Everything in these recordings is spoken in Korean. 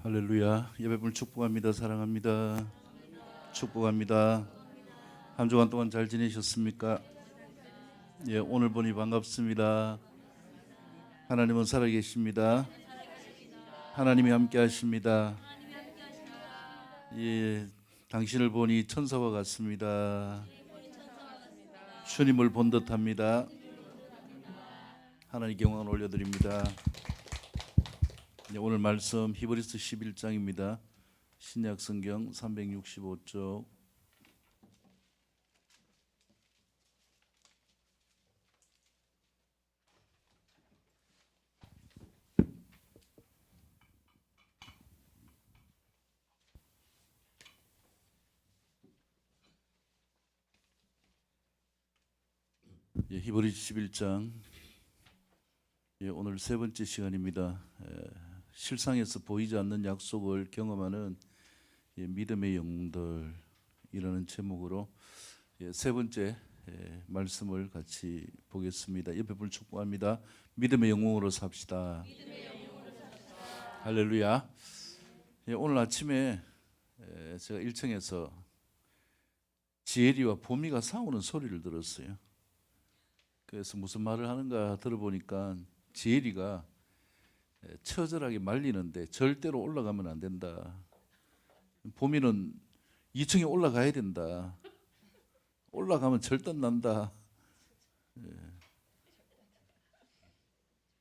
할렐루야. 예배를 축복합니다. 사랑합니다. 축복합니다. 한 주간 동안 잘 지내셨습니까? 예, 오늘 보니 반갑습니다. 하나님은 살아계십니다. 하나님이 함께 하십니다. 예, 당신을 보니 천사와 같습니다. 주님을 본 듯합니다. 하나님께 영광을 올려드립니다. 네, 오늘 말씀 히브리서 11장입니다. 신약 성경 365쪽. 예, 히브리서 11장. 예, 오늘 세 번째 시간입니다. 실상에서 보이지 않는 약속을 경험하는 믿음의 영웅들이라는 제목으로 세 번째 말씀을 같이 보겠습니다. 옆에 분 축복합니다. 믿음의 영웅으로 삽시다. 할렐루야. 오늘 아침에 제가 1층에서 지혜리와 보미가 싸우는 소리를 들었어요. 그래서 무슨 말을 하는가 들어보니까 지혜리가 처절하게 말리는데 절대로 올라가면 안 된다. 보미는 2층에 올라가야 된다. 올라가면 절단난다.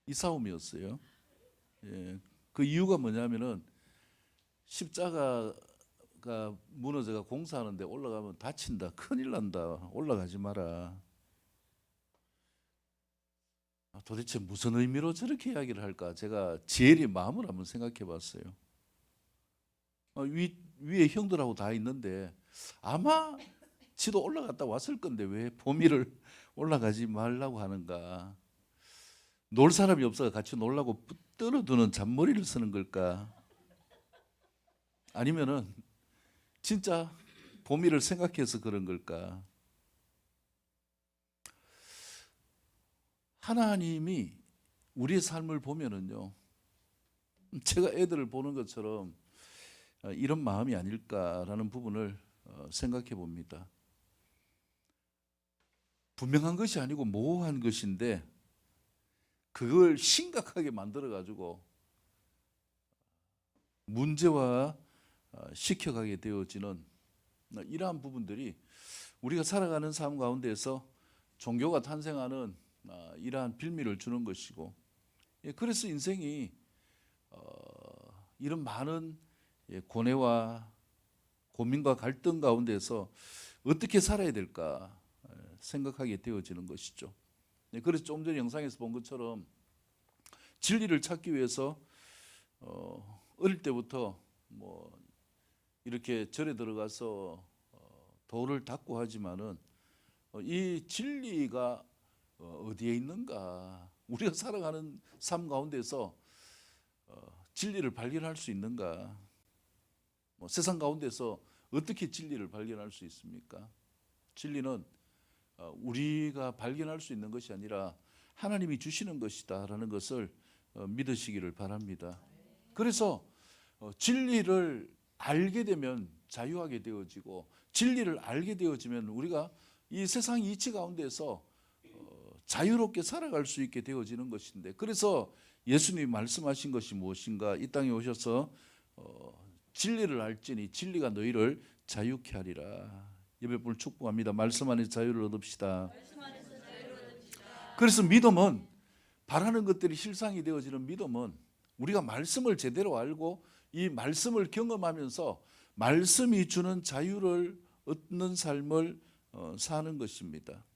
이 싸움이었어요. 그 이유가 뭐냐면은 십자가가 무너져가 공사하는데 올라가면 다친다. 큰일 난다. 올라가지 마라. 도대체 무슨 의미로 저렇게 이야기를 할까? 제가 지혜리의 마음을 한번 생각해 봤어요. 위에 형들하고 다 있는데 아마 지도 올라갔다 왔을 건데 왜 보미를 올라가지 말라고 하는가? 놀 사람이 없어서 같이 놀라고 떨어두는 잔머리를 쓰는 걸까? 아니면은 진짜 보미를 생각해서 그런 걸까? 하나님이 우리의 삶을 보면은요, 제가 애들을 보는 것처럼 이런 마음이 아닐까라는 부분을 생각해 봅니다. 분명한 것이 아니고 모호한 것인데 그걸 심각하게 만들어 가지고 문제화 시켜가게 되어지는 이러한 부분들이 우리가 살아가는 삶 가운데서 종교가 탄생하는 이러한 빌미를 주는 것이고, 그래서 인생이 이런 많은 고뇌와 고민과 갈등 가운데서 어떻게 살아야 될까 생각하게 되어지는 것이죠. 그래서 좀 전에 영상에서 본 것처럼 진리를 찾기 위해서 어릴 때부터 뭐 이렇게 절에 들어가서 도를 닦고 하지만은 이 진리가 어디에 있는가? 우리가 살아가는 삶 가운데서 진리를 발견할 수 있는가? 세상 가운데서 어떻게 진리를 발견할 수 있습니까? 진리는 우리가 발견할 수 있는 것이 아니라 하나님이 주시는 것이다라는 것을 믿으시기를 바랍니다. 그래서 진리를 알게 되면 자유하게 되어지고, 진리를 알게 되어지면 우리가 이 세상 이치 가운데서 자유롭게 살아갈 수 있게 되어지는 것인데, 그래서 예수님이 말씀하신 것이 무엇인가? 이 땅에 오셔서 진리를 알지니 진리가 너희를 자유케 하리라. 예배를 축복합니다. 말씀 안에서 자유를 얻읍시다. 그래서 믿음은, 바라는 것들이 실상이 되어지는 믿음은 우리가 말씀을 제대로 알고 이 말씀을 경험하면서 말씀이 주는 자유를 얻는 삶을 사는 것입니다.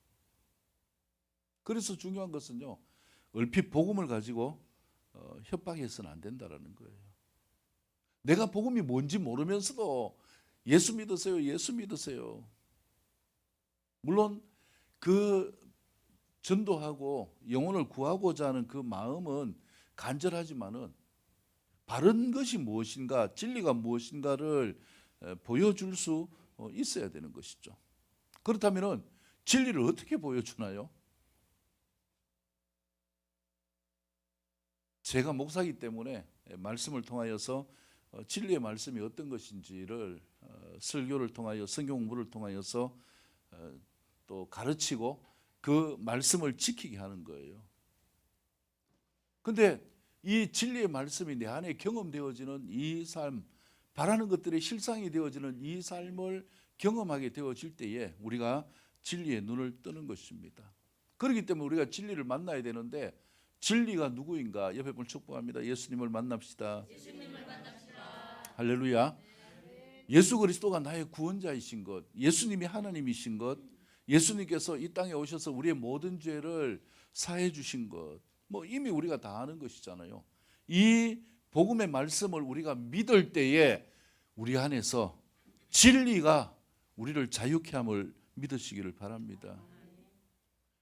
그래서 중요한 것은요, 얼핏 복음을 가지고 협박해서는 안 된다는 거예요. 내가 복음이 뭔지 모르면서도 예수 믿으세요, 예수 믿으세요. 물론 그 전도하고 영혼을 구하고자 하는 그 마음은 간절하지만은 바른 것이 무엇인가, 진리가 무엇인가를 보여줄 수 있어야 되는 것이죠. 그렇다면은 진리를 어떻게 보여주나요? 제가 목사이기 때문에 말씀을 통하여서 진리의 말씀이 어떤 것인지를 설교를 통하여 성경 공부를 통하여서 또 가르치고 그 말씀을 지키게 하는 거예요. 근데 이 진리의 말씀이 내 안에 경험되어지는 이 삶, 바라는 것들이 실상이 되어지는 이 삶을 경험하게 되어질 때에 우리가 진리의 눈을 뜨는 것입니다. 그렇기 때문에 우리가 진리를 만나야 되는데, 진리가 누구인가? 옆에 분 축복합니다. 예수님을 만납시다. 할렐루야. 예수 그리스도가 나의 구원자이신 것, 예수님이 하나님이신 것, 예수님께서 이 땅에 오셔서 우리의 모든 죄를 사해 주신 것, 이미 우리가 다 아는 것이잖아요. 이 복음의 말씀을 우리가 믿을 때에 우리 안에서 진리가 우리를 자유케 함을 믿으시기를 바랍니다.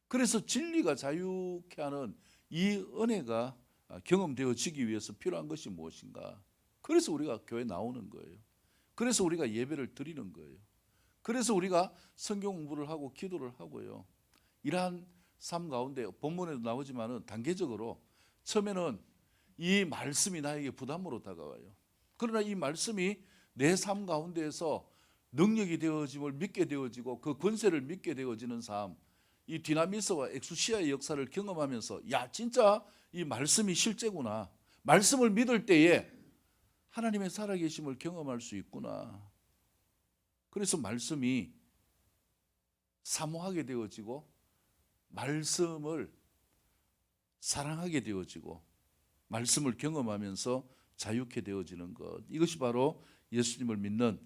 그래서 진리가 자유케 하는 이 은혜가 경험되어지기 위해서 필요한 것이 무엇인가? 그래서 우리가 교회에 나오는 거예요. 그래서 우리가 예배를 드리는 거예요. 그래서 우리가 성경 공부를 하고 기도를 하고요. 이러한 삶 가운데 본문에도 나오지만은 단계적으로 처음에는 이 말씀이 나에게 부담으로 다가와요. 그러나 이 말씀이 내 삶 가운데에서 능력이 되어짐을 믿게 되어지고 그 권세를 믿게 되어지는 삶, 이 디나미스와 엑수시아의 역사를 경험하면서 야, 진짜 이 말씀이 실제구나. 말씀을 믿을 때에 하나님의 살아계심을 경험할 수 있구나. 그래서 말씀이 사모하게 되어지고 말씀을 사랑하게 되어지고 말씀을 경험하면서 자유케 되어지는 것, 이것이 바로 예수님을 믿는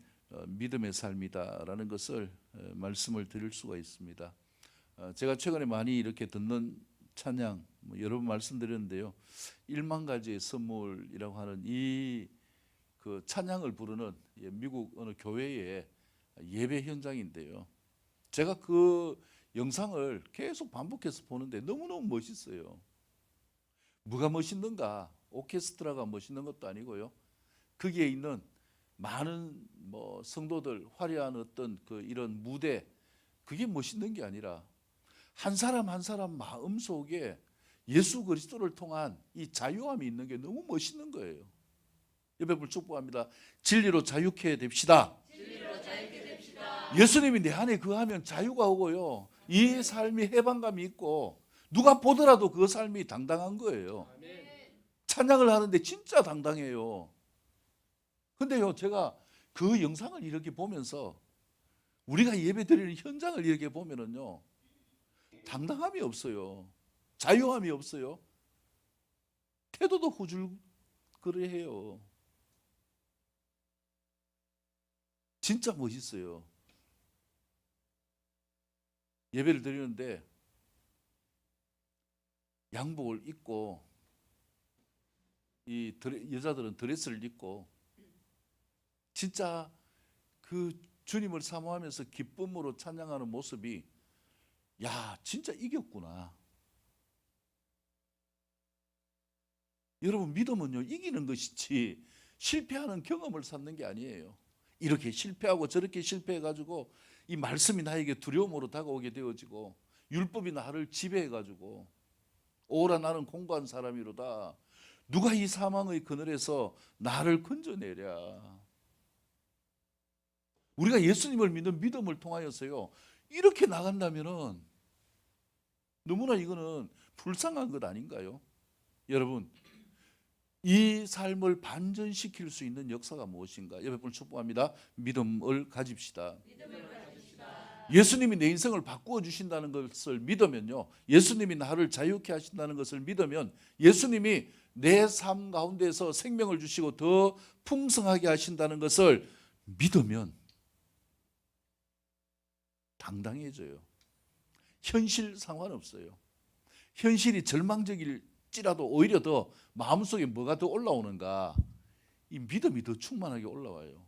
믿음의 삶이다라는 것을 말씀을 드릴 수가 있습니다. 제가 최근에 많이 이렇게 듣는 찬양 여러 번 말씀드렸는데요, 1만 가지의 선물이라고 하는 이 그 찬양을 부르는 미국 어느 교회의 예배 현장인데요, 제가 그 영상을 계속 반복해서 보는데 너무너무 멋있어요. 뭐가 멋있는가? 오케스트라가 멋있는 것도 아니고요, 거기에 있는 많은 성도들 화려한 어떤 그 이런 무대, 그게 멋있는 게 아니라 한 사람 한 사람 마음 속에 예수 그리스도를 통한 이 자유함이 있는 게 너무 멋있는 거예요. 옆에 분 축복합니다. 진리로 자유케 됩시다. 예수님이 내 안에 거하면 자유가 오고요, 이 삶이 해방감이 있고 누가 보더라도 그 삶이 당당한 거예요. 찬양을 하는데 진짜 당당해요. 근데요, 제가 그 영상을 이렇게 보면서 우리가 예배드리는 현장을 이렇게 보면은요, 당당함이 없어요. 자유함이 없어요. 태도도 후줄그레해요. 진짜 멋있어요. 예배를 드리는데 양복을 입고, 이 여자들은 드레스를 입고 진짜 그 주님을 사모하면서 기쁨으로 찬양하는 모습이, 야, 진짜 이겼구나. 여러분, 믿음은요, 이기는 것이지 실패하는 경험을 쌓는 게 아니에요. 이렇게 실패하고 저렇게 실패해가지고 이 말씀이 나에게 두려움으로 다가오게 되어지고 율법이 나를 지배해가지고 오라 나는 공고한 사람이로다, 누가 이 사망의 그늘에서 나를 건져내랴. 우리가 예수님을 믿는 믿음을 통하여서요, 이렇게 나간다면은 너무나 이거는 불쌍한 것 아닌가요? 여러분, 이 삶을 반전시킬 수 있는 역사가 무엇인가? 옆에 분을 축복합니다. 믿음을 가집시다. 예수님이 내 인생을 바꾸어 주신다는 것을 믿으면요, 예수님이 나를 자유케 하신다는 것을 믿으면, 예수님이 내 삶 가운데서 생명을 주시고 더 풍성하게 하신다는 것을 믿으면 당당해져요. 현실 상관없어요. 현실이 절망적일지라도 오히려 더 마음속에 뭐가 더 올라오는가? 이 믿음이 더 충만하게 올라와요.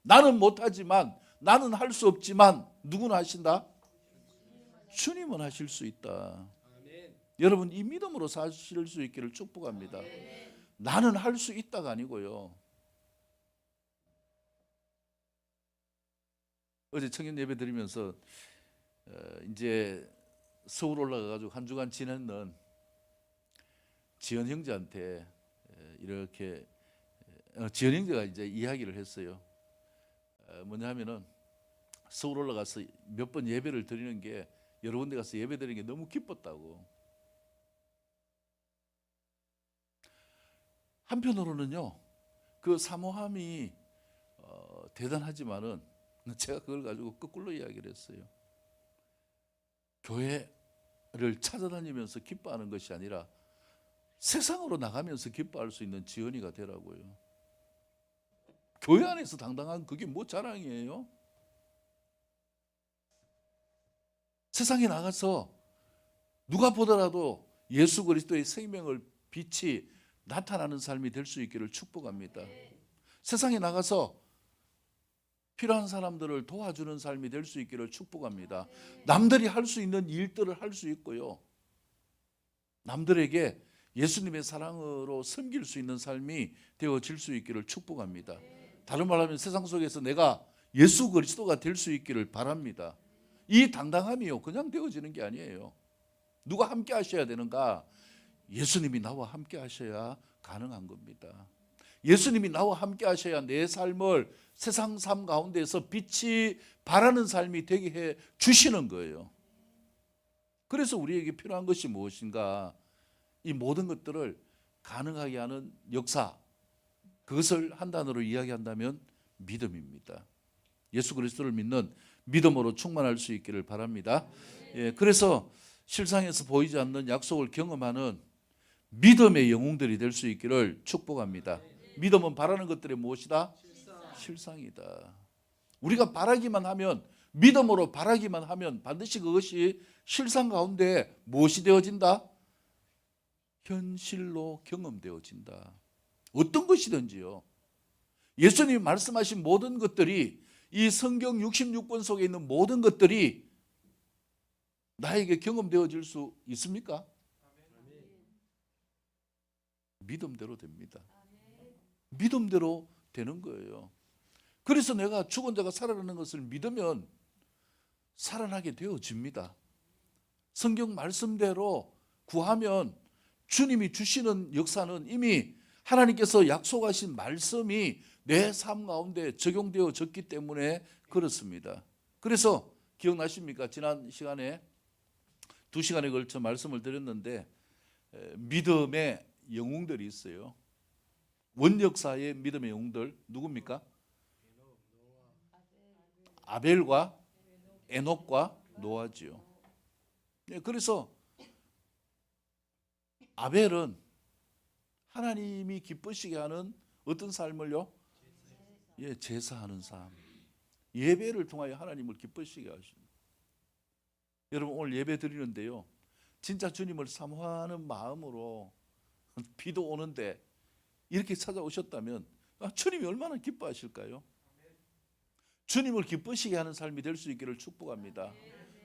나는 못하지만, 나는 할 수 없지만 누구는 하신다? 주님은 하실 수 있다. 아멘. 여러분, 이 믿음으로 사실 수 있기를 축복합니다. 아멘. 나는 할 수 있다가 아니고요, 어제 청년 예배 드리면서 이제 서울 올라가가지고 한 주간 지냈는 지연 형제한테 이렇게 지연 형제가 이제 이야기를 했어요. 뭐냐면은 서울 올라가서 몇 번 예배를 드리는 게 여러 군데 가서 예배 드리는 게 너무 기뻤다고. 한편으로는요, 그 사모함이 대단하지만은 제가 그걸 가지고 거꾸로 이야기를 했어요. 교회를 찾아다니면서 기뻐하는 것이 아니라 세상으로 나가면서 기뻐할 수 있는 지연이가 되라고요. 교회 안에서 당당한 그게 뭐 자랑이에요? 세상에 나가서 누가 보더라도 예수 그리스도의 생명을 빛이 나타나는 삶이 될 수 있기를 축복합니다. 세상에 나가서 필요한 사람들을 도와주는 삶이 될 수 있기를 축복합니다. 남들이 할 수 있는 일들을 할 수 있고요, 남들에게 예수님의 사랑으로 섬길 수 있는 삶이 되어질 수 있기를 축복합니다. 다른 말로 하면 세상 속에서 내가 예수 그리스도가 될 수 있기를 바랍니다. 이 당당함이요, 그냥 되어지는 게 아니에요. 누가 함께 하셔야 되는가? 예수님이 나와 함께 하셔야 가능한 겁니다. 예수님이 나와 함께 하셔야 내 삶을 세상 삶 가운데서 빛이 발하는 삶이 되게 해 주시는 거예요. 그래서 우리에게 필요한 것이 무엇인가? 이 모든 것들을 가능하게 하는 역사, 그것을 한 단어로 이야기한다면 믿음입니다. 예수 그리스도를 믿는 믿음으로 충만할 수 있기를 바랍니다. 그래서 실상에서 보이지 않는 약속을 경험하는 믿음의 영웅들이 될 수 있기를 축복합니다. 믿음은 바라는 것들의 무엇이다? 실상이다. 우리가 바라기만 하면, 믿음으로 바라기만 하면 반드시 그것이 실상 가운데 무엇이 되어진다? 현실로 경험되어진다. 어떤 것이든지요. 예수님이 말씀하신 모든 것들이, 이 성경 66권 속에 있는 모든 것들이 나에게 경험되어질 수 있습니까? 믿음대로 됩니다. 믿음대로 되는 거예요. 그래서 내가 죽은 자가 살아나는 것을 믿으면 살아나게 되어집니다. 성경 말씀대로 구하면 주님이 주시는 역사는 이미 하나님께서 약속하신 말씀이 내 삶 가운데 적용되어졌기 때문에 그렇습니다. 그래서 기억나십니까? 지난 시간에 2시간에 걸쳐 말씀을 드렸는데 믿음의 영웅들이 있어요. 원역사의 믿음의 영웅들 누굽니까? 아벨과 에녹과 노아지요. 그래서 아벨은 하나님이 기쁘시게 하는 어떤 삶을요? 제사하는 삶. 예배를 통하여 하나님을 기쁘시게 하십니다. 여러분 오늘 예배 드리는데요, 진짜 주님을 사모하는 마음으로 비도 오는데 이렇게 찾아오셨다면 주님이 얼마나 기뻐하실까요? 주님을 기쁘시게 하는 삶이 될 수 있기를 축복합니다.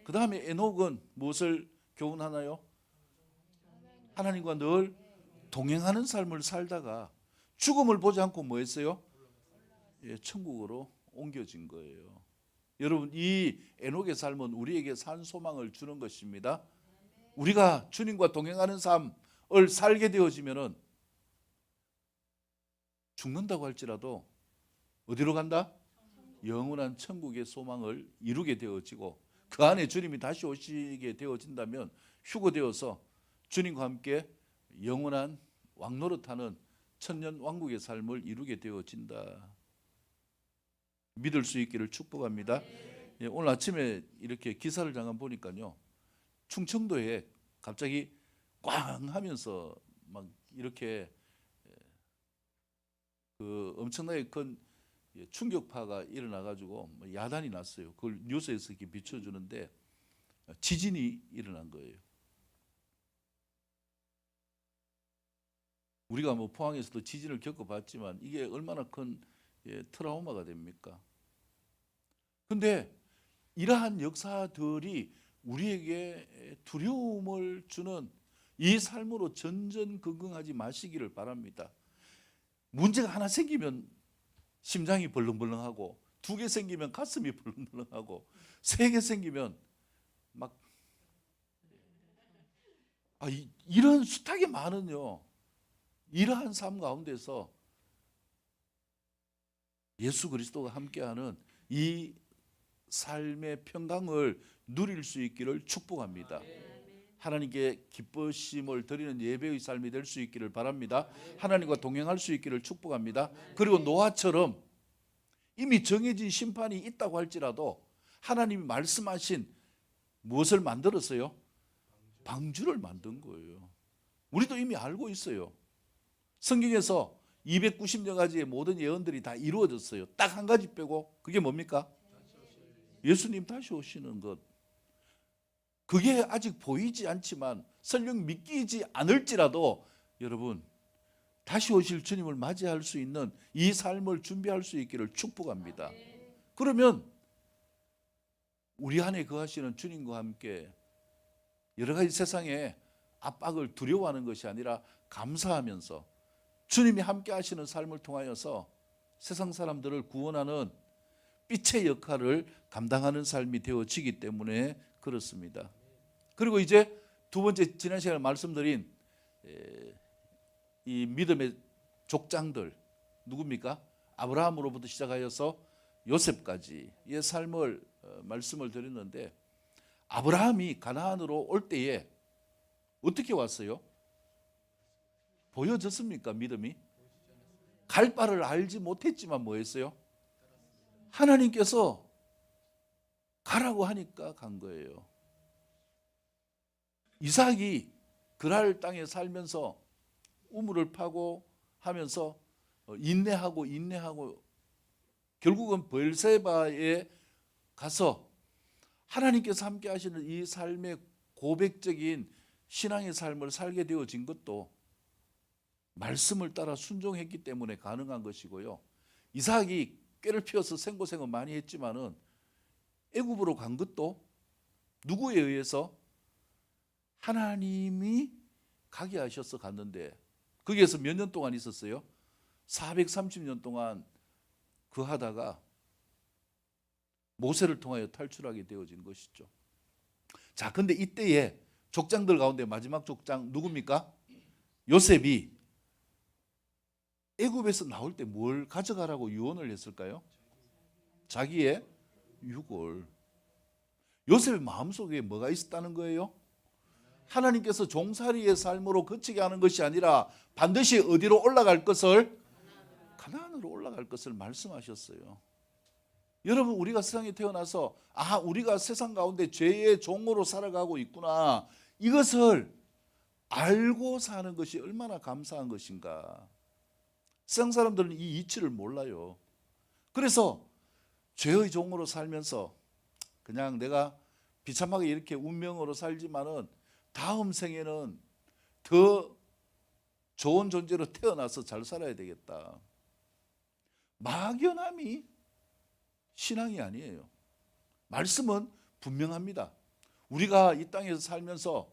그 다음에 에녹은 무엇을 교훈하나요? 하나님과 늘 동행하는 삶을 살다가 죽음을 보지 않고 뭐 했어요? 천국으로 옮겨진 거예요. 여러분 이 에녹의 삶은 우리에게 산 소망을 주는 것입니다. 우리가 주님과 동행하는 삶을 살게 되어지면은 죽는다고 할지라도 어디로 간다? 영원한 천국의 소망을 이루게 되어지고 그 안에 주님이 다시 오시게 되어진다면 휴거되어서 주님과 함께 영원한 왕노릇하는 천년 왕국의 삶을 이루게 되어진다. 믿을 수 있기를 축복합니다. 오늘 아침에 이렇게 기사를 잠깐 보니까요, 충청도에 갑자기 꽝 하면서 막 이렇게 그 엄청나게 큰 충격파가 일어나가지고 야단이 났어요. 그걸 뉴스에서 이렇게 비춰주는데 지진이 일어난 거예요. 우리가 뭐 포항에서도 지진을 겪어봤지만 이게 얼마나 큰 트라우마가 됩니까? 근데 이러한 역사들이 우리에게 두려움을 주는 이 삶으로 전전긍긍하지 마시기를 바랍니다. 문제가 하나 생기면 심장이 벌렁벌렁하고, 2개 생기면 가슴이 벌렁벌렁하고, 3개 생기면 막 이런 숱하게 많은요, 이러한 삶 가운데서 예수 그리스도가 함께하는 이 삶의 평강을 누릴 수 있기를 축복합니다. 하나님께 기쁘심을 드리는 예배의 삶이 될 수 있기를 바랍니다. 하나님과 동행할 수 있기를 축복합니다. 그리고 노아처럼 이미 정해진 심판이 있다고 할지라도 하나님이 말씀하신 무엇을 만들었어요? 방주를 만든 거예요. 우리도 이미 알고 있어요. 성경에서 290여 가지의 모든 예언들이 다 이루어졌어요. 딱 한 가지 빼고. 그게 뭡니까? 예수님 다시 오시는 것. 그게 아직 보이지 않지만 설령 믿기지 않을지라도 여러분 다시 오실 주님을 맞이할 수 있는 이 삶을 준비할 수 있기를 축복합니다. 그러면 우리 안에 거하시는 주님과 함께 여러 가지 세상의 압박을 두려워하는 것이 아니라 감사하면서 주님이 함께 하시는 삶을 통하여서 세상 사람들을 구원하는 빛의 역할을 감당하는 삶이 되어지기 때문에 그렇습니다. 그리고 이제 두 번째, 지난 시간에 말씀드린 이 믿음의 족장들 누굽니까? 아브라함으로부터 시작하여서 요셉까지의 삶을 말씀을 드렸는데, 아브라함이 가나안으로 올 때에 어떻게 왔어요? 보여졌습니까? 믿음이? 갈 바를 알지 못했지만 뭐 했어요? 하나님께서 가라고 하니까 간 거예요. 이삭이 그랄 땅에 살면서 우물을 파고 하면서 인내하고 결국은 브엘세바에 가서 하나님께서 함께 하시는 이 삶의 고백적인 신앙의 삶을 살게 되어진 것도 말씀을 따라 순종했기 때문에 가능한 것이고요. 이삭이 꾀를 피워서 생고생을 많이 했지만은 애굽으로 간 것도 누구에 의해서? 하나님이 가게 하셔서 갔는데, 거기에서 몇 년 동안 있었어요? 430년 동안 그 하다가 모세를 통하여 탈출하게 되어진 것이죠. 자, 근데 이때에 족장들 가운데 마지막 족장 누굽니까? 요셉이 애굽에서 나올 때 뭘 가져가라고 유언을 했을까요? 자기의 유골. 요셉의 마음속에 뭐가 있었다는 거예요? 하나님께서 종살이의 삶으로 거치게 하는 것이 아니라 반드시 어디로 올라갈 것을? 가나안으로 올라갈 것을 말씀하셨어요. 여러분, 우리가 세상에 태어나서 우리가 세상 가운데 죄의 종으로 살아가고 있구나, 이것을 알고 사는 것이 얼마나 감사한 것인가. 세상 사람들은 이 이치를 몰라요. 그래서 죄의 종으로 살면서 그냥 내가 비참하게 이렇게 운명으로 살지만은 다음 생에는 더 좋은 존재로 태어나서 잘 살아야 되겠다. 막연함이 신앙이 아니에요. 말씀은 분명합니다. 우리가 이 땅에서 살면서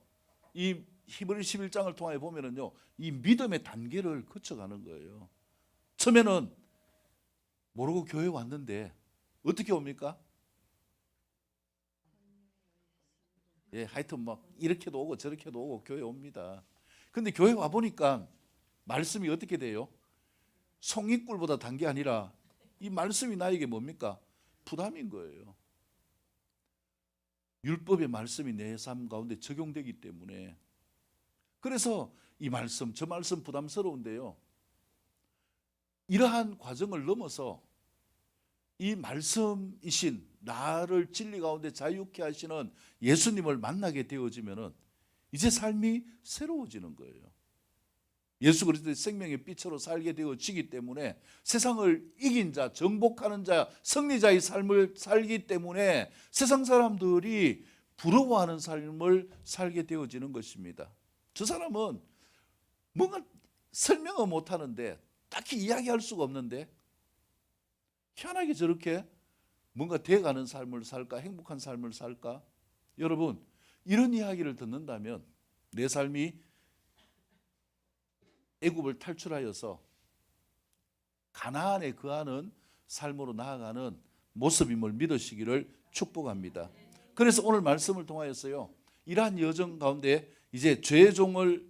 이 히브리 11장을 통해 보면은요, 이 믿음의 단계를 거쳐가는 거예요. 처음에는 모르고 교회 왔는데 어떻게 옵니까? 하여튼 막 이렇게도 오고 저렇게도 오고 교회 옵니다. 근데 교회 와 보니까 말씀이 어떻게 돼요? 송이꿀보다 단 게 아니라 이 말씀이 나에게 뭡니까? 부담인 거예요. 율법의 말씀이 내 삶 가운데 적용되기 때문에. 그래서 이 말씀, 저 말씀 부담스러운데요, 이러한 과정을 넘어서 이 말씀이신 나를 진리 가운데 자유케 하시는 예수님을 만나게 되어지면은 이제 삶이 새로워지는 거예요. 예수 그리스도의 생명의 빛으로 살게 되어지기 때문에 세상을 이긴 자, 정복하는 자, 승리자의 삶을 살기 때문에 세상 사람들이 부러워하는 삶을 살게 되어지는 것입니다. 저 사람은 뭔가 설명을 못하는데, 딱히 이야기할 수가 없는데 희한하게 저렇게 뭔가 돼가는 삶을 살까, 행복한 삶을 살까? 여러분, 이런 이야기를 듣는다면 내 삶이 애굽을 탈출하여서 가나안에 거하는 삶으로 나아가는 모습임을 믿으시기를 축복합니다. 그래서 오늘 말씀을 통하여서요, 이러한 여정 가운데 이제 죄의 종을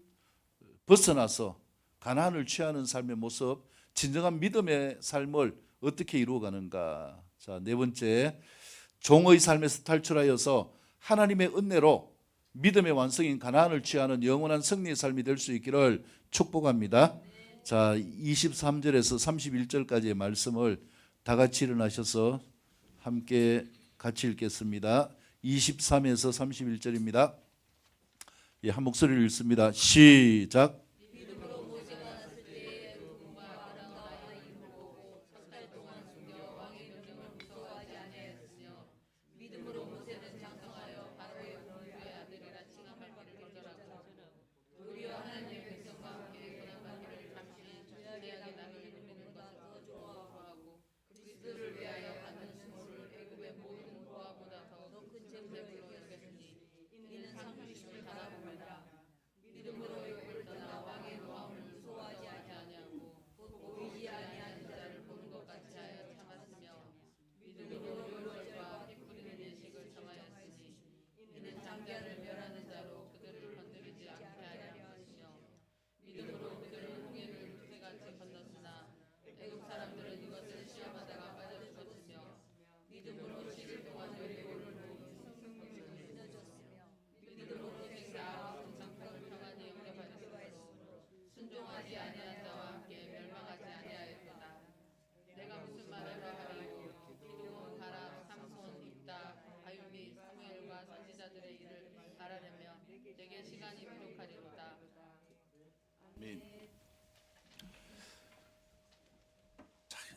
벗어나서 가나안을 취하는 삶의 모습, 진정한 믿음의 삶을 어떻게 이루어가는가. 자, 네 번째, 종의 삶에서 탈출하여서 하나님의 은혜로 믿음의 완성인 가나안을 취하는 영원한 승리의 삶이 될 수 있기를 축복합니다. 자, 23절에서 31절까지의 말씀을 다 같이 일어나셔서 함께 같이 읽겠습니다. 23에서 31절입니다. 예, 한 목소리를 읽습니다. 시작.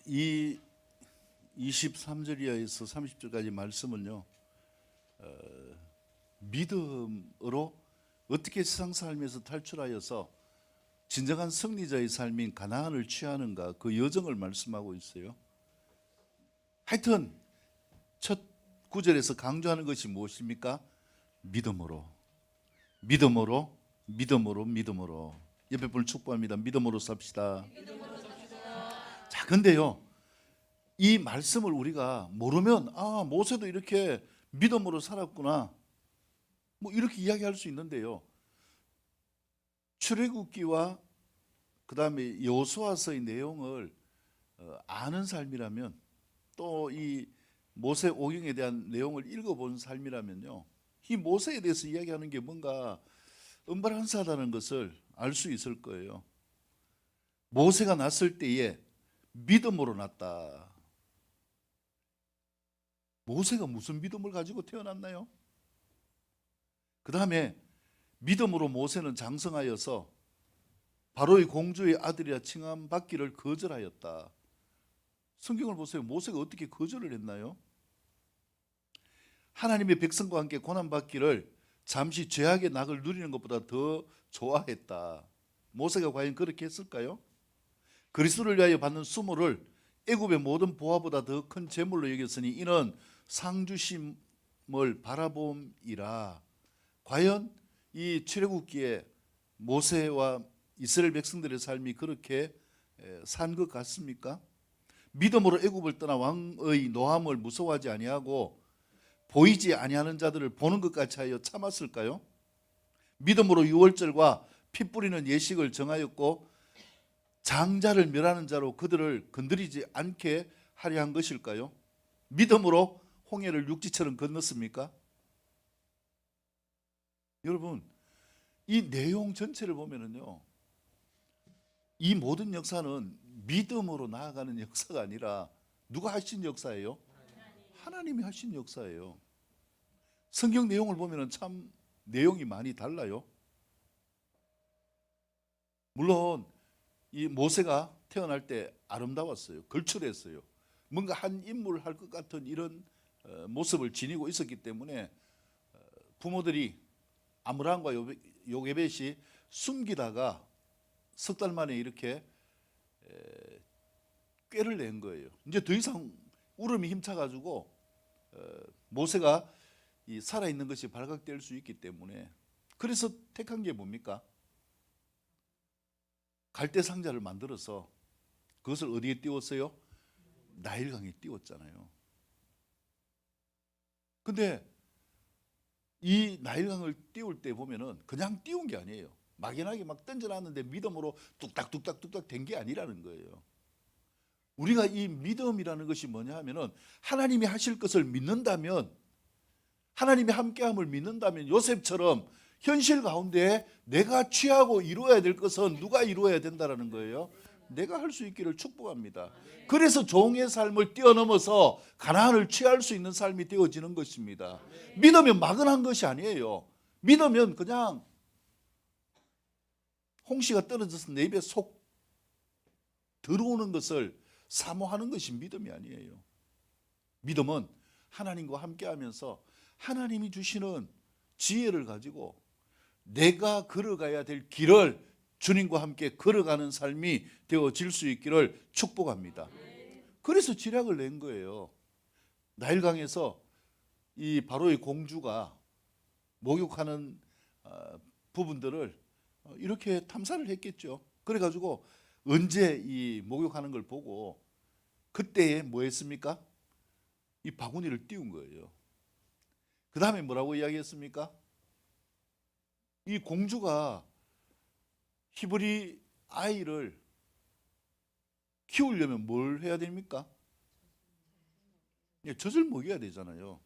이 23절 이하에서 30절까지 말씀은요, 믿음으로 어떻게 세상 삶에서 탈출하여서 진정한 승리자의 삶인 가나안을 취하는가, 그 여정을 말씀하고 있어요. 하여튼 첫 구절에서 강조하는 것이 무엇입니까? 믿음으로, 믿음으로, 믿음으로, 믿음으로. 옆에 분을 축복합니다. 믿음으로 삽시다. 자, 근데요, 이 말씀을 우리가 모르면 모세도 이렇게 믿음으로 살았구나, 뭐 이렇게 이야기할 수 있는데요, 출애굽기와 그 다음에 여호수아서의 내용을 아는 삶이라면, 또 이 모세 오경에 대한 내용을 읽어본 삶이라면요, 이 모세에 대해서 이야기하는 게 뭔가 은발한사하다는 것을 알 수 있을 거예요. 모세가 났을 때에 믿음으로 났다. 모세가 무슨 믿음을 가지고 태어났나요? 그 다음에 믿음으로 모세는 장성하여서 바로의 공주의 아들이라 칭함받기를 거절하였다. 성경을 보세요. 모세가 어떻게 거절을 했나요? 하나님의 백성과 함께 고난받기를 잠시 죄악의 낙을 누리는 것보다 더 좋아했다. 모세가 과연 그렇게 했을까요? 그리스도를 위하여 받는 수모를 애굽의 모든 보화보다 더 큰 재물로 여겼으니 이는 상주심을 바라봄이라. 과연 이 출애굽기에 모세와 이스라엘 백성들의 삶이 그렇게 산 것 같습니까? 믿음으로 애굽을 떠나 왕의 노함을 무서워하지 아니하고 보이지 아니하는 자들을 보는 것 같이 하여 참았을까요? 믿음으로 유월절과 피 뿌리는 예식을 정하였고 장자를 멸하는 자로 그들을 건드리지 않게 하려 한 것일까요? 믿음으로 홍해를 육지처럼 건넜습니까? 여러분, 이 내용 전체를 보면은요, 이 모든 역사는 믿음으로 나아가는 역사가 아니라 누가 하신 역사예요? 하나님이 하신 역사예요. 성경 내용을 보면은 참 내용이 많이 달라요. 물론 이 모세가 태어날 때 아름다웠어요. 걸출했어요. 뭔가 한 인물을 할 것 같은 이런 모습을 지니고 있었기 때문에 부모들이 아므람과 요게벳이 숨기다가 석 달 만에 이렇게 꾀를 낸 거예요. 이제 더 이상 울음이 힘차가지고 모세가 이 살아있는 것이 발각될 수 있기 때문에, 그래서 택한 게 뭡니까? 갈대 상자를 만들어서 그것을 어디에 띄웠어요? 나일강에 띄웠잖아요. 근데 이 나일강을 띄울 때 보면은 그냥 띄운 게 아니에요. 막연하게 막 던져놨는데 믿음으로 뚝딱뚝딱뚝딱 된 게 아니라는 거예요. 우리가 이 믿음이라는 것이 뭐냐 하면은 하나님이 하실 것을 믿는다면, 하나님이 함께함을 믿는다면 요셉처럼 현실 가운데 내가 취하고 이루어야 될 것은 누가 이루어야 된다라는 거예요. 내가 할 수 있기를 축복합니다. 그래서 종의 삶을 뛰어넘어서 가나안을 취할 수 있는 삶이 되어지는 것입니다. 믿으면 막연한 것이 아니에요. 믿으면 그냥 홍시가 떨어져서 내 입에 속 들어오는 것을 사모하는 것이 믿음이 아니에요. 믿음은 하나님과 함께하면서 하나님이 주시는 지혜를 가지고 내가 걸어가야 될 길을 주님과 함께 걸어가는 삶이 되어질 수 있기를 축복합니다. 그래서 지략을 낸 거예요. 나일강에서 이 바로의 공주가 목욕하는 부분들을 이렇게 탐사를 했겠죠. 그래가지고 언제 이 목욕하는 걸 보고 그때에 뭐 했습니까? 이 바구니를 띄운 거예요. 그 다음에 뭐라고 이야기했습니까? 이 공주가 히브리 아이를 키우려면 뭘 해야 됩니까? 젖을 먹여야 되잖아요.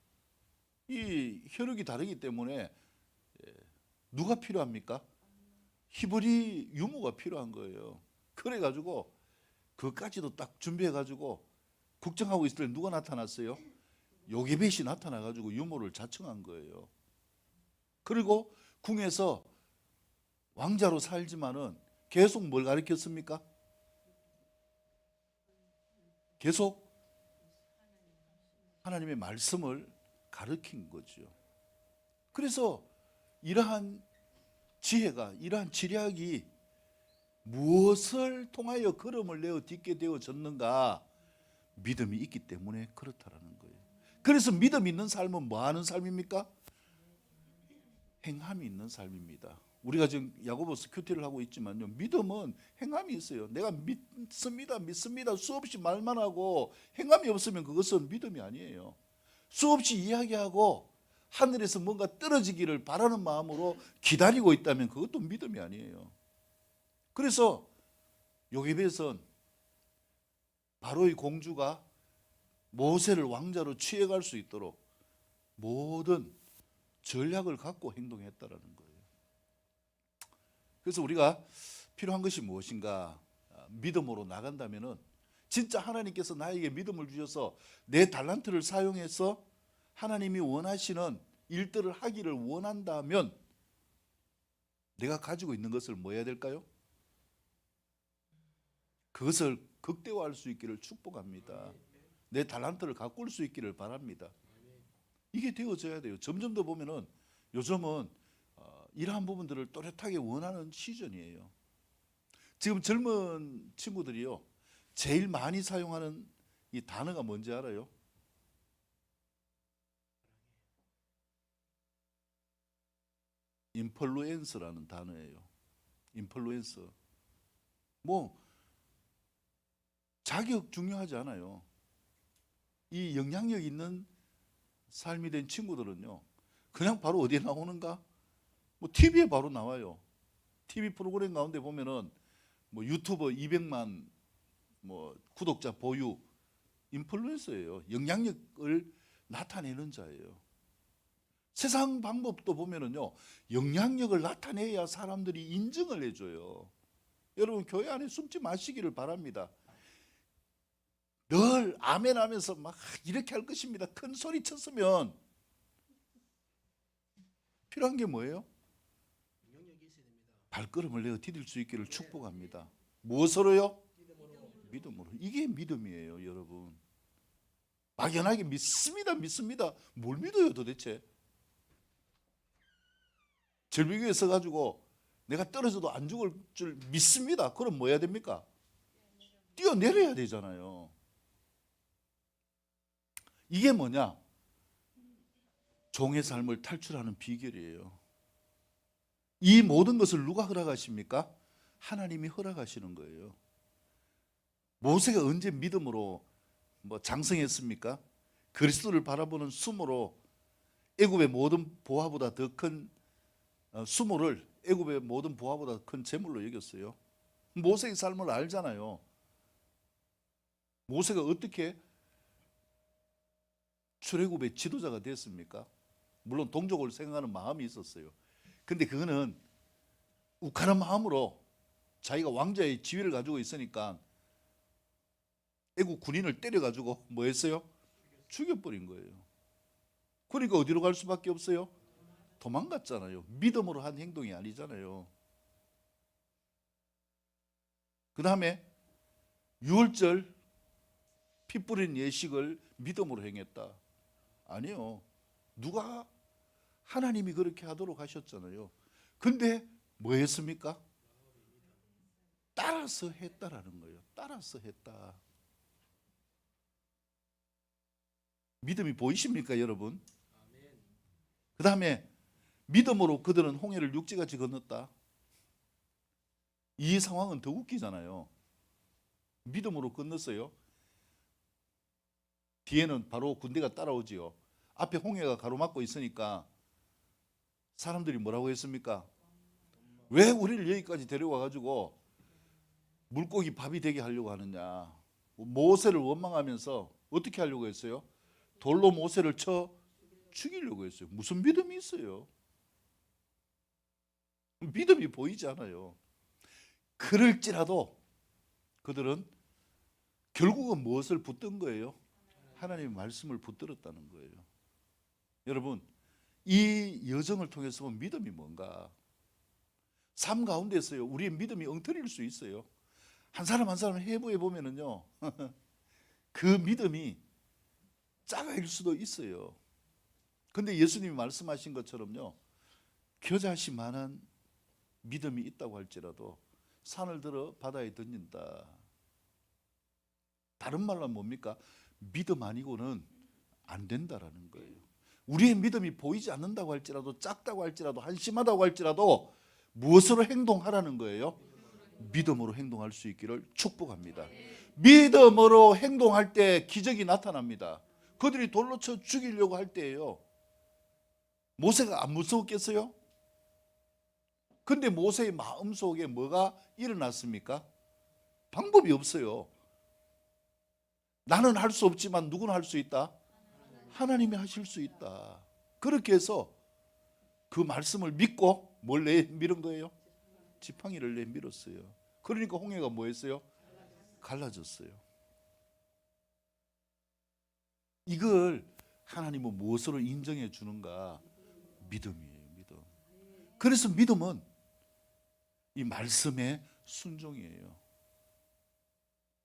이 혈육이 다르기 때문에 누가 필요합니까? 히브리 유모가 필요한 거예요. 그래가지고 그것까지도 딱 준비해가지고 국정하고 있을 때 누가 나타났어요? 요게벳이 나타나가지고 유모를 자청한 거예요. 그리고 궁에서 왕자로 살지만은 계속 뭘 가르쳤습니까? 계속 하나님의 말씀을 가르친 거죠. 그래서 이러한 지혜가, 이러한 지략이 무엇을 통하여 걸음을 내어 딛게 되어졌는가? 믿음이 있기 때문에 그렇다라는 거예요. 그래서 믿음 있는 삶은 뭐 하는 삶입니까? 행함이 있는 삶입니다. 우리가 지금 야고보서 큐티를 하고 있지만요, 믿음은 행함이 있어요. 내가 믿습니다 수없이 말만 하고 행함이 없으면 그것은 믿음이 아니에요. 수없이 이야기하고 하늘에서 뭔가 떨어지기를 바라는 마음으로 기다리고 있다면 그것도 믿음이 아니에요. 그래서 요게벳은 바로의 공주가 모세를 왕자로 취해갈 수 있도록 모든 전략을 갖고 행동했다라는 거예요. 그래서 우리가 필요한 것이 무엇인가? 믿음으로 나간다면은 진짜 하나님께서 나에게 믿음을 주셔서 내 달란트를 사용해서 하나님이 원하시는 일들을 하기를 원한다면 내가 가지고 있는 것을 뭐 해야 될까요? 그것을 극대화할 수 있기를 축복합니다. 내 달란트를 가꿀 수 있기를 바랍니다. 이게 되어져야 돼요. 점점 더 보면은 요즘은 이러한 부분들을 또렷하게 원하는 시즌이에요. 지금 젊은 친구들이요, 제일 많이 사용하는 이 단어가 뭔지 알아요? 인플루엔서라는 단어예요. 인플루엔서. 뭐 자격 중요하지 않아요. 이 영향력 있는 삶이 된 친구들은요, 그냥 바로 어디에 나오는가? 뭐 TV에 바로 나와요. TV 프로그램 가운데 보면은 뭐 유튜버 200만 뭐 구독자 보유, 인플루엔서예요. 영향력을 나타내는 자예요. 세상 방법도 보면은요, 영향력을 나타내야 사람들이 인정을 해줘요. 여러분, 교회 안에 숨지 마시기를 바랍니다. 늘 아멘 하면서 막 이렇게 할 것입니다. 큰 소리 쳤으면 필요한 게 뭐예요? 발걸음을 내어 디딜 수 있기를 축복합니다. 무엇으로요? 믿음으로. 이게 믿음이에요, 여러분. 막연하게 믿습니다. 뭘 믿어요, 도대체? 절벽 위에 서가지고 내가 떨어져도 안 죽을 줄 믿습니다. 그럼 뭐 해야 됩니까? 뛰어내려야 되잖아요. 이게 뭐냐? 종의 삶을 탈출하는 비결이에요. 이 모든 것을 누가 허락하십니까? 하나님이 허락하시는 거예요. 모세가 언제 믿음으로 장성했습니까? 그리스도를 바라보는 수모로 애굽의 모든 보화보다 더 큰 수모를 애굽의 모든 보화보다 큰 재물로 여겼어요. 모세의 삶을 알잖아요. 모세가 어떻게 출애굽의 지도자가 됐습니까? 물론 동족을 생각하는 마음이 있었어요. 근데 그거는 욱하는 마음으로 자기가 왕자의 지위를 가지고 있으니까 애국 군인을 때려가지고 뭐 했어요? 죽여버린 거예요. 그러니까 어디로 갈 수밖에 없어요? 도망갔잖아요. 믿음으로 한 행동이 아니잖아요. 그 다음에 유월절 피 뿌린 예식을 믿음으로 행했다. 아니요. 누가? 하나님이 그렇게 하도록 하셨잖아요. 근데 뭐 했습니까? 따라서 했다라는 거예요. 따라서 했다. 믿음이 보이십니까, 여러분? 그 다음에 믿음으로 그들은 홍해를 육지같이 건넜다. 이 상황은 더 웃기잖아요. 믿음으로 건넜어요. 뒤에는 바로 군대가 따라오지요. 앞에 홍해가 가로막고 있으니까 사람들이 뭐라고 했습니까? 왜 우리를 여기까지 데려와가지고 물고기 밥이 되게 하려고 하느냐. 모세를 원망하면서 어떻게 하려고 했어요? 돌로 모세를 쳐 죽이려고 했어요. 무슨 믿음이 있어요? 믿음이 보이지 않아요. 그럴지라도 그들은 결국은 무엇을 붙든 거예요? 하나님의 말씀을 붙들었다는 거예요. 여러분, 이 여정을 통해서 본 믿음이 뭔가? 삶 가운데서요, 우리의 믿음이 엉터리일 수 있어요. 한 사람 한 사람 해부해 보면은요, 그 믿음이 작아질 수도 있어요. 근데 예수님이 말씀하신 것처럼요, 겨자씨만한 믿음이 있다고 할지라도 산을 들어 바다에 던진다. 다른 말로 뭡니까? 믿음 아니고는 안 된다라는 거예요. 우리의 믿음이 보이지 않는다고 할지라도, 작다고 할지라도, 한심하다고 할지라도 무엇으로 행동하라는 거예요? 믿음으로 행동할 수 있기를 축복합니다. 믿음으로 행동할 때 기적이 나타납니다. 그들이 돌로 쳐 죽이려고 할 때예요. 모세가 안 무서웠겠어요? 근데 모세의 마음속에 뭐가 일어났습니까? 방법이 없어요. 나는 할 수 없지만 누구는 할 수 있다? 하나님이 하실 수 있다. 그렇게 해서 그 말씀을 믿고 뭘 내밀은 거예요? 지팡이를 내밀었어요. 그러니까 홍해가 뭐 했어요? 갈라졌어요. 이걸 하나님은 무엇으로 인정해 주는가? 믿음이에요. 믿음. 그래서 믿음은 이 말씀에 순종이에요.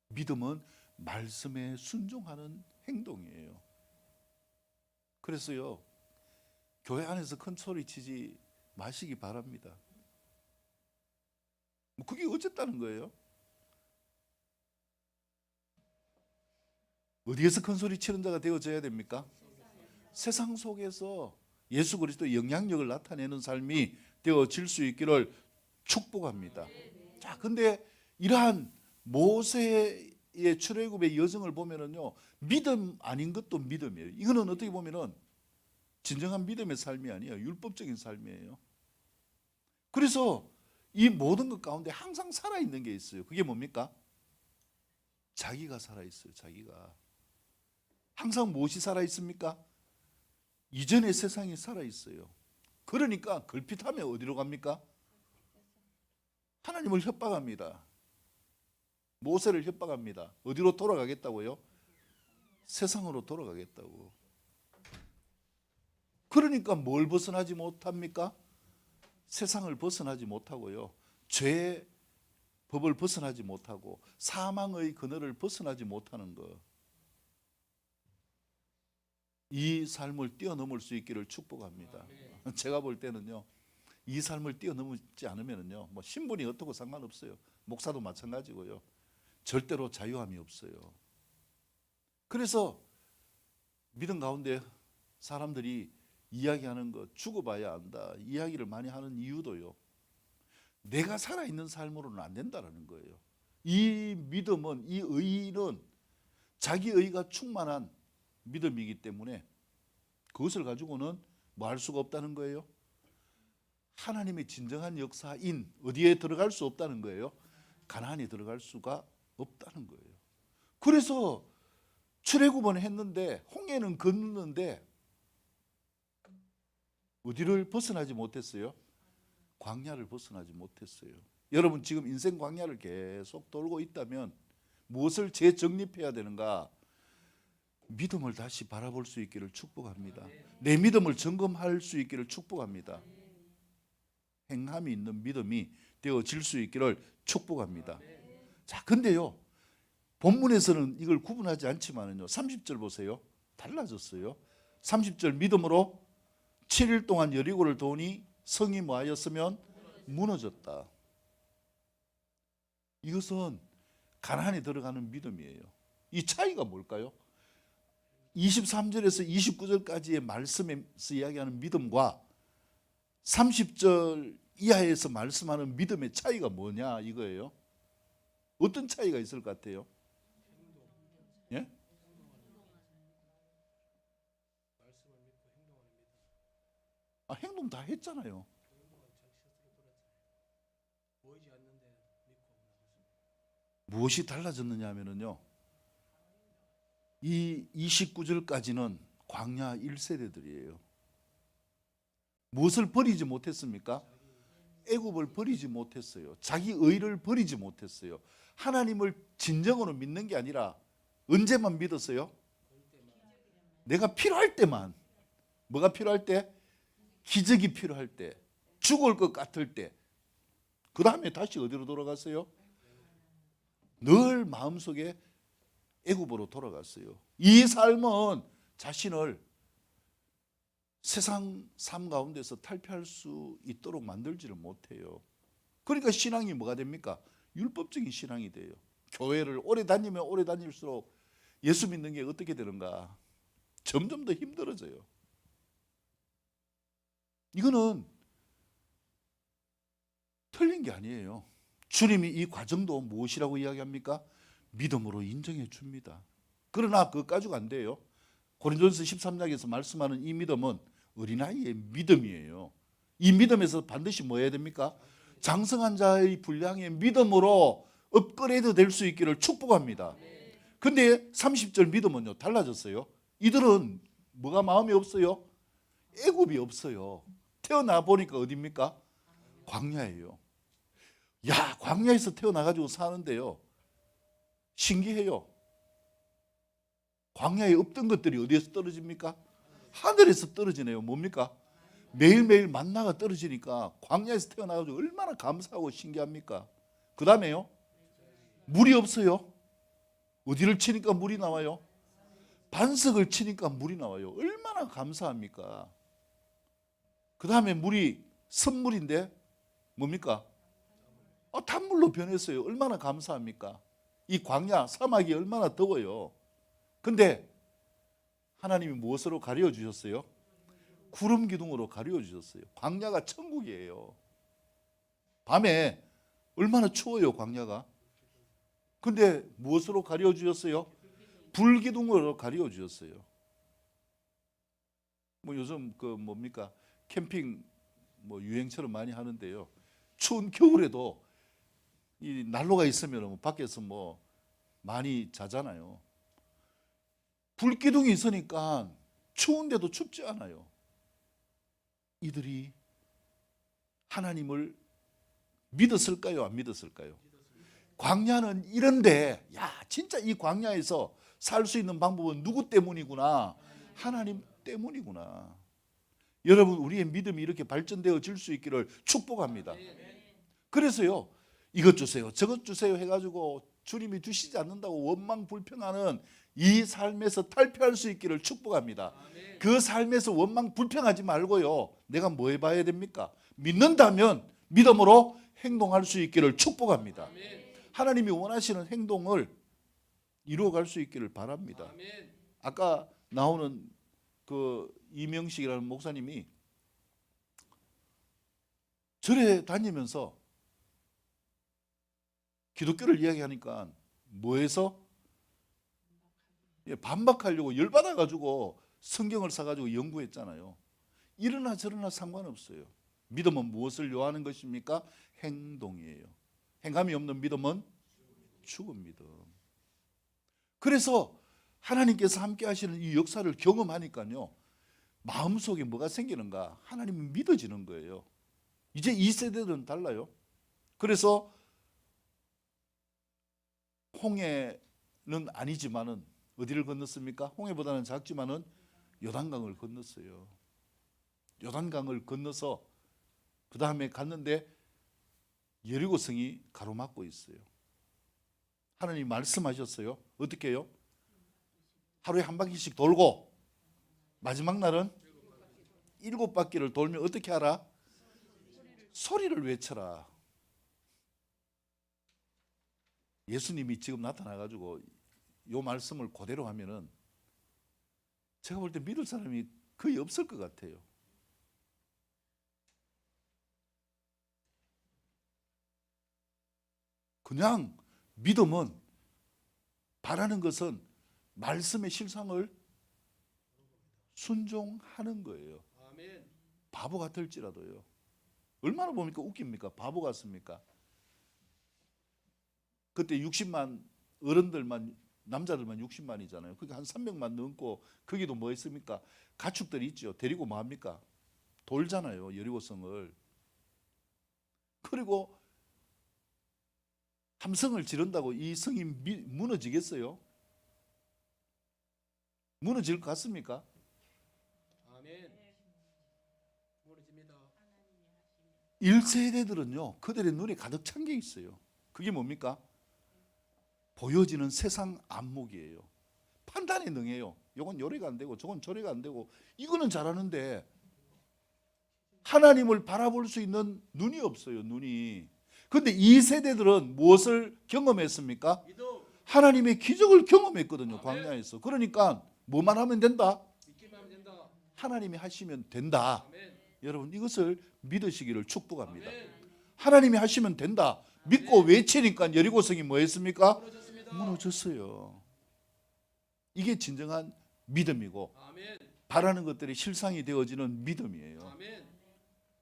믿음은 말씀에 순종하는 행동이에요. 그래서요, 교회 안에서 큰 소리 치지 마시기 바랍니다. 그게 어쨌다는 거예요? 어디에서 큰 소리 치는 자가 되어져야 됩니까? 세상 속에서 예수 그리스도의 영향력을 나타내는 삶이 되어질 수 있기를 축복합니다. 자, 근데 이러한 모세의 출애굽의 여정을 보면은요, 믿음 아닌 것도 믿음이에요. 이거는 어떻게 보면은 진정한 믿음의 삶이 아니에요. 율법적인 삶이에요. 그래서 이 모든 것 가운데 항상 살아있는 게 있어요. 그게 뭡니까? 자기가 살아있어요. 자기가. 항상 무엇이 살아있습니까? 이전의 세상이 살아있어요. 그러니까 걸핏하면 어디로 갑니까? 하나님을 협박합니다. 모세를 협박합니다. 어디로 돌아가겠다고요? 세상으로 돌아가겠다고. 그러니까 뭘 벗어나지 못합니까? 세상을 벗어나지 못하고요, 죄의 법을 벗어나지 못하고 사망의 그늘을 벗어나지 못하는 것, 이 삶을 뛰어넘을 수 있기를 축복합니다. 제가 볼 때는요, 이 삶을 뛰어넘지 않으면요, 뭐 신분이 어떻고 상관없어요. 목사도 마찬가지고요, 절대로 자유함이 없어요. 그래서 믿음 가운데 사람들이 이야기하는 것, 죽어봐야 안다, 이야기를 많이 하는 이유도요, 내가 살아있는 삶으로는 안 된다는 거예요. 이 믿음은, 이 의는 자기 의가 충만한 믿음이기 때문에 그것을 가지고는 뭐 할 수가 없다는 거예요? 하나님의 진정한 역사인 어디에 들어갈 수 없다는 거예요? 가나안에 들어갈 수가 없다는 거예요. 그래서 출애굽은 했는데 홍해는 건넜는데 어디를 벗어나지 못했어요? 광야를 벗어나지 못했어요. 여러분 지금 인생 광야를 계속 돌고 있다면 무엇을 재정립해야 되는가? 믿음을 다시 바라볼 수 있기를 축복합니다. 내 믿음을 점검할 수 있기를 축복합니다. 행함이 있는 믿음이 되어질 수 있기를 축복합니다. 자, 근데요, 본문에서는 이걸 구분하지 않지만은요, 30절 보세요. 달라졌어요. 30절 믿음으로 7일 동안 여리고를 도니 성이 뭐하였으면 무너졌다. 이것은 가나안에 들어가는 믿음이에요. 이 차이가 뭘까요? 23절에서 29절까지의 말씀에서 이야기하는 믿음과 30절 이하에서 말씀하는 믿음의 차이가 뭐냐 이거예요. 어떤 차이가 있을 것 같아요? 예? 행동 다 했잖아요. 무엇이 달라졌느냐 하면요, 이 29절까지는 광야 1세대들이에요. 무엇을 버리지 못했습니까? 애굽을 버리지 못했어요. 자기 의를 버리지 못했어요. 하나님을 진정으로 믿는 게 아니라 언제만 믿었어요? 내가 필요할 때만. 뭐가 필요할 때? 기적이 필요할 때, 죽을 것 같을 때. 그 다음에 다시 어디로 돌아갔어요? 늘 마음속에 애굽으로 돌아갔어요. 이 삶은 자신을 세상 삶 가운데서 탈피할 수 있도록 만들지를 못해요. 그러니까 신앙이 뭐가 됩니까? 율법적인 신앙이 돼요. 교회를 오래 다니면 오래 다닐수록 예수 믿는 게 어떻게 되는가? 점점 더 힘들어져요. 이거는 틀린 게 아니에요. 주님이 이 과정도 무엇이라고 이야기합니까? 믿음으로 인정해 줍니다. 그러나 그것 가지고 안 돼요. 고린도전서 13장에서 말씀하는 이 믿음은 어린아이의 믿음이에요. 이 믿음에서 반드시 뭐 해야 됩니까? 장성한 자의 분량의 믿음으로 업그레이드 될 수 있기를 축복합니다. 근데 30절 믿음은요, 달라졌어요. 이들은 뭐가 마음이 없어요? 애굽이 없어요. 태어나 보니까 어디입니까? 광야예요. 야, 광야에서 태어나가지고 사는데요, 신기해요. 광야에 없던 것들이 어디에서 떨어집니까? 하늘에서 떨어지네요. 뭡니까? 매일매일 만나가 떨어지니까 광야에서 태어나가지고 얼마나 감사하고 신기합니까? 그 다음에요, 물이 없어요. 어디를 치니까 물이 나와요? 반석을 치니까 물이 나와요. 얼마나 감사합니까? 그 다음에 물이 선물인데 뭡니까? 단물로 변했어요. 얼마나 감사합니까? 이 광야, 사막이 얼마나 더워요. 근데 하나님이 무엇으로 가려 주셨어요? 구름 기둥으로 가려 주셨어요. 광야가 천국이에요. 밤에 얼마나 추워요, 광야가. 근데 무엇으로 가려 주셨어요? 불 기둥으로 가려 주셨어요. 뭐 요즘 그 뭡니까? 캠핑 뭐 유행처럼 많이 하는데요. 추운 겨울에도 이 난로가 있으면 밖에서 뭐 많이 자잖아요. 불기둥이 있으니까 추운데도 춥지 않아요. 이들이 하나님을 믿었을까요? 안 믿었을까요? 광야는 이런데, 야, 진짜 이 광야에서 살 수 있는 방법은 누구 때문이구나? 하나님 때문이구나. 여러분, 우리의 믿음이 이렇게 발전되어질 수 있기를 축복합니다. 그래서요, 이것 주세요, 저것 주세요 해가지고 주님이 주시지 않는다고 원망 불평하는 이 삶에서 탈피할 수 있기를 축복합니다. 그 삶에서 원망 불평하지 말고요, 내가 뭐 해봐야 됩니까? 믿는다면 믿음으로 행동할 수 있기를 축복합니다. 하나님이 원하시는 행동을 이루어갈 수 있기를 바랍니다. 아까 나오는 그 이명식이라는 목사님이 절에 다니면서 기독교를 이야기하니까 뭐해서 반박하려고 열받아가지고 성경을 사가지고 연구했잖아요. 이러나 저러나 상관없어요. 믿음은 무엇을 요하는 것입니까? 행동이에요. 행함이 없는 믿음은 죽은 믿음. 그래서 하나님께서 함께 하시는 이 역사를 경험하니까요, 마음속에 뭐가 생기는가? 하나님이 믿어지는 거예요. 이제 이 세대들은 달라요. 그래서 홍해는 아니지만은 어디를 건넜습니까? 홍해보다는 작지만은 요단강을 건넜어요. 요단강을 건너서 그 다음에 갔는데 여리고성이 가로막고 있어요. 하나님 말씀하셨어요. 어떻게 해요? 하루에 한 바퀴씩 돌고 마지막 날은 7바퀴를 돌면 어떻게 하라? 소리를 외쳐라. 예수님이 지금 나타나가지고 이 말씀을 그대로 하면은 제가 볼 때 믿을 사람이 거의 없을 것 같아요. 그냥 믿음은, 바라는 것은 말씀의 실상을 순종하는 거예요. 바보 같을지라도요. 얼마나 뭡니까? 웃깁니까? 바보 같습니까? 그때 60만 어른들만, 남자들만 60만이잖아요. 그러니까 한 300만 넘고, 거기도 뭐 있습니까? 가축들이 있죠. 데리고 뭐 합니까? 돌잖아요, 여리고성을. 그리고 함성을 지른다고 이 성이 무너지겠어요? 무너질 것 같습니까? 아멘. 무너집니다. 1세대들은요, 그들의 눈에 가득 찬 게 있어요. 그게 뭡니까? 보여지는 세상 안목이에요. 판단에 능해요. 이건 요래가 안 되고 저건 저래가 안 되고, 이거는 잘하는데 하나님을 바라볼 수 있는 눈이 없어요. 눈이. 그런데 이 세대들은 무엇을 경험했습니까? 믿음. 하나님의 기적을 경험했거든요. 광야에서. 그러니까 뭐만 하면 된다? 믿기만 하면 된다. 하나님이 하시면 된다. 아멘. 여러분, 이것을 믿으시기를 축복합니다. 아멘. 하나님이 하시면 된다 믿고 외치니까 여리고성이 뭐 했습니까? 무너졌습니다. 무너졌어요. 이게 진정한 믿음이고, 아멘. 바라는 것들이 실상이 되어지는 믿음이에요. 아멘.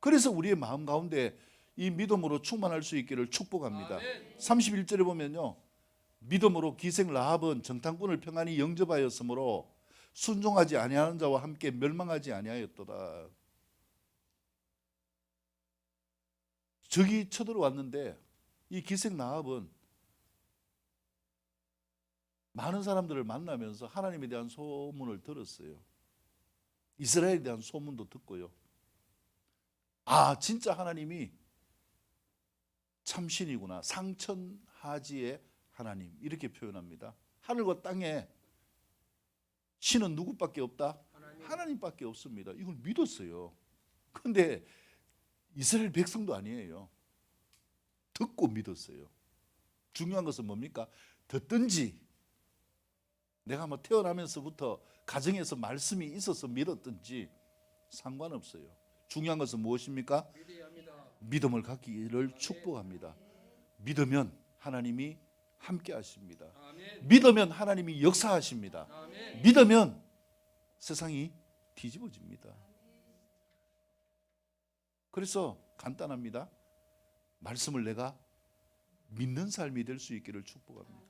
그래서 우리의 마음 가운데 이 믿음으로 충만할 수 있기를 축복합니다. 아멘. 31절에 보면요, 믿음으로 기생 라합은 정탐꾼을 평안히 영접하였으므로 순종하지 아니하는 자와 함께 멸망하지 아니하였도다. 적이 쳐들어왔는데 이 기생 라합은 많은 사람들을 만나면서 하나님에 대한 소문을 들었어요. 이스라엘에 대한 소문도 듣고요. 아, 진짜 하나님이 참신이구나. 상천하지의 하나님, 이렇게 표현합니다. 하늘과 땅에 신은 누구밖에 없다? 하나님밖에 없습니다. 이걸 믿었어요. 그런데 이스라엘 백성도 아니에요. 듣고 믿었어요. 중요한 것은 뭡니까? 듣든지, 내가 뭐 태어나면서부터 가정에서 말씀이 있어서 믿었든지 상관없어요. 중요한 것은 무엇입니까? 믿어야 합니다. 믿음을 갖기를 축복합니다. 믿으면 하나님이 함께 하십니다. 아멘. 믿으면 하나님이 역사하십니다. 아멘. 믿으면 세상이 뒤집어집니다. 그래서 간단합니다. 말씀을 내가 믿는 삶이 될 수 있기를 축복합니다.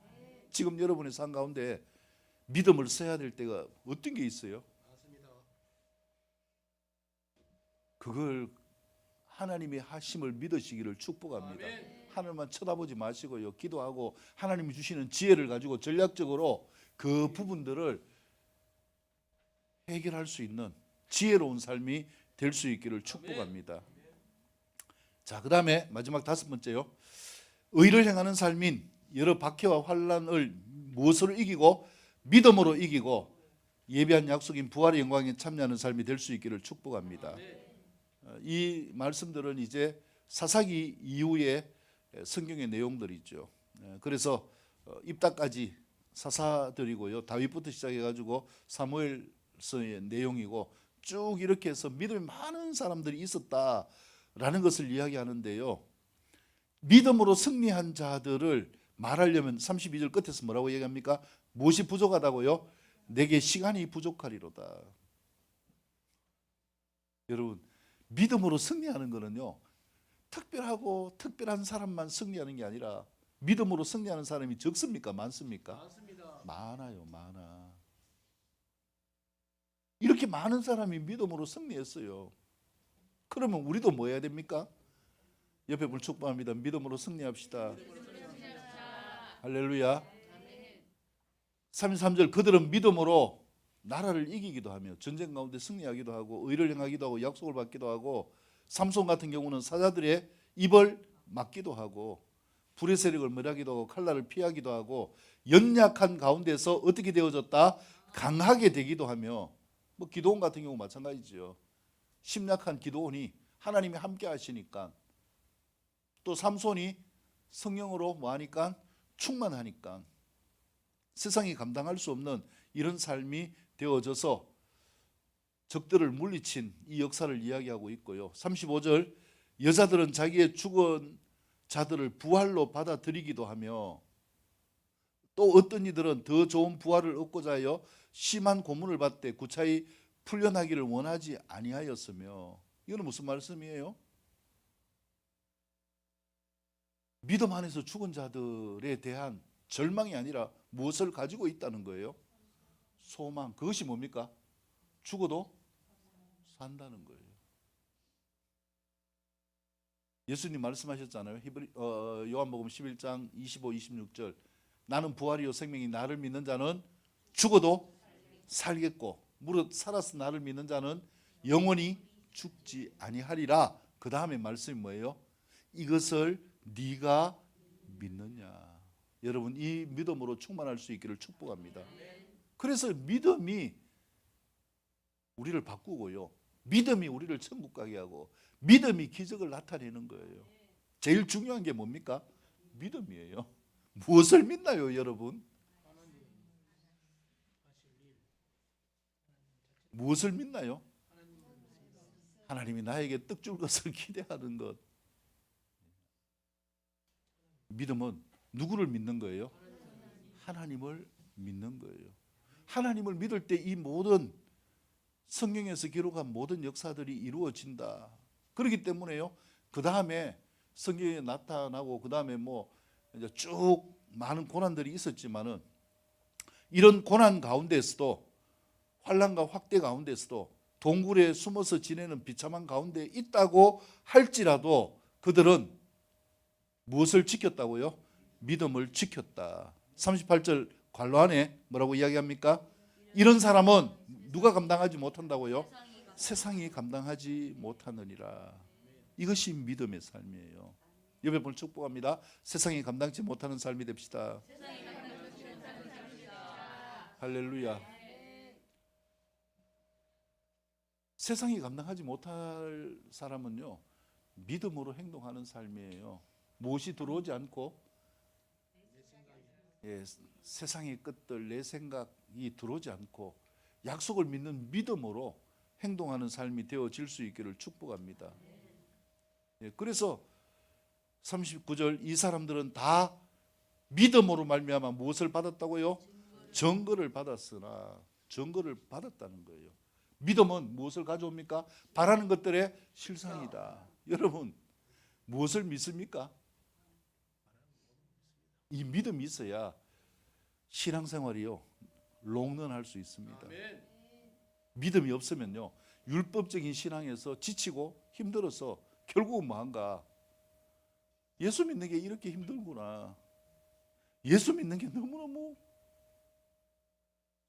지금 여러분의 삶 가운데 믿음을 써야 될 때가 어떤 게 있어요? 맞습니다. 그걸 하나님의 하심을 믿으시기를 축복합니다. 아멘. 하늘만 쳐다보지 마시고요, 기도하고 하나님이 주시는 지혜를 가지고 전략적으로 그 부분들을 해결할 수 있는 지혜로운 삶이 될 수 있기를 축복합니다. 자, 그 다음에 마지막 5번째요. 의를 행하는 삶인 여러 박해와 환난을 무엇으로 이기고 믿음으로 이기고 예비한 약속인 부활의 영광에 참여하는 삶이 될 수 있기를 축복합니다. 이 말씀들은 이제 사사기 이후에 성경의 내용들이죠. 그래서 입다까지 사사들이고요, 다윗부터 시작해가지고 사무엘서의 내용이고 쭉 이렇게 해서 믿음이 많은 사람들이 있었다라는 것을 이야기하는데요. 믿음으로 승리한 자들을 말하려면 32절 끝에서 뭐라고 얘기합니까? 무엇이 부족하다고요? 내게 시간이 부족하리로다. 여러분, 믿음으로 승리하는 거는요, 특별하고 특별한 사람만 승리하는 게 아니라 믿음으로 승리하는 사람이 적습니까? 많습니까? 많습니다. 많아요, 많아. 이렇게 많은 사람이 믿음으로 승리했어요. 그러면 우리도 뭐 해야 됩니까? 옆에 분 축복합니다. 믿음으로 승리합시다. 할렐루야. 33절 그들은 믿음으로 나라를 이기기도 하며 전쟁 가운데 승리하기도 하고 의를 행하기도 하고 약속을 받기도 하고 삼손 같은 경우는 사자들의 입을 막기도 하고 불의 세력을 멸하기도 하고 칼날을 피하기도 하고 연약한 가운데서 어떻게 되어졌다? 강하게 되기도 하며 뭐 기도원 같은 경우 마찬가지죠. 심약한 기도원이 하나님이 함께 하시니까 또 삼손이 성령으로 뭐하니까 충만하니까 세상이 감당할 수 없는 이런 삶이 되어져서 적들을 물리친 이 역사를 이야기하고 있고요. 35절 여자들은 자기의 죽은 자들을 부활로 받아들이기도 하며 또 어떤 이들은 더 좋은 부활을 얻고자 하여 심한 고문을 받되 구차히 풀려나기를 원하지 아니하였으며 이거는 무슨 말씀이에요? 믿음 안에서 죽은 자들에 대한 절망이 아니라 무엇을 가지고 있다는 거예요? 소망. 그것이 뭡니까? 죽어도 산다는 거예요. 예수님 말씀하셨잖아요. 요한복음 11장 25, 26절 나는 부활이요 생명이 나를 믿는 자는 죽어도 살겠고 무릇 살아서 나를 믿는 자는 영원히 죽지 아니하리라. 그 다음에 말씀이 뭐예요? 이것을 네가 믿느냐. 여러분 이 믿음으로 충만할 수 있기를 축복합니다. 그래서 믿음이 우리를 바꾸고요. 믿음이 우리를 천국 가게 하고 믿음이 기적을 나타내는 거예요. 제일 중요한 게 뭡니까? 믿음이에요. 무엇을 믿나요, 여러분? 무엇을 믿나요? 하나님이 나에게 떡 줄 것을 기대하는 것. 믿음은 누구를 믿는 거예요? 하나님을 믿는 거예요. 하나님을 믿을 때 이 모든 성경에서 기록한 모든 역사들이 이루어진다. 그렇기 때문에요. 그 다음에 성경에 나타나고 그 다음에 뭐 이제 쭉 많은 고난들이 있었지만은 이런 고난 가운데서도 환난과 확대 가운데서도 동굴에 숨어서 지내는 비참한 가운데 있다고 할지라도 그들은 무엇을 지켰다고요? 믿음을 지켰다. 38절 관로 안에 뭐라고 이야기합니까? 이런 사람은 누가 감당하지 못한다고요? 세상이 감당하지 못하느니라. 이것이 믿음의 삶이에요. 옆에 분 축복합니다. 세상이 감당치 못하는 삶이 됩시다. 할렐루야. 세상이 감당하지 못할 사람은요 믿음으로 행동하는 삶이에요. 무엇이 들어오지 않고 세상의 끝들 내 생각이 들어오지 않고 약속을 믿는 믿음으로 행동하는 삶이 되어질 수 있기를 축복합니다. 그래서 39절 이 사람들은 다 믿음으로 말미암아 무엇을 받았다고요? 증거를 받았으나 증거를 받았다는 거예요. 믿음은 무엇을 가져옵니까? 바라는 것들의 실상이다. 여러분 무엇을 믿습니까? 이 믿음이 있어야 신앙생활이요 롱런할 수 있습니다. 믿음이 없으면요 율법적인 신앙에서 지치고 힘들어서 결국은 뭐한가? 예수 믿는 게 이렇게 힘들구나. 예수 믿는 게 너무너무